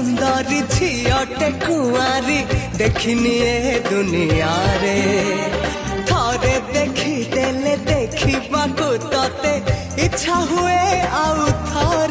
सुंदरी झीटे कुआरी देखनी ए दुनिया रे थरे देखी देले देखा तते इच्छा हुए आउ थरे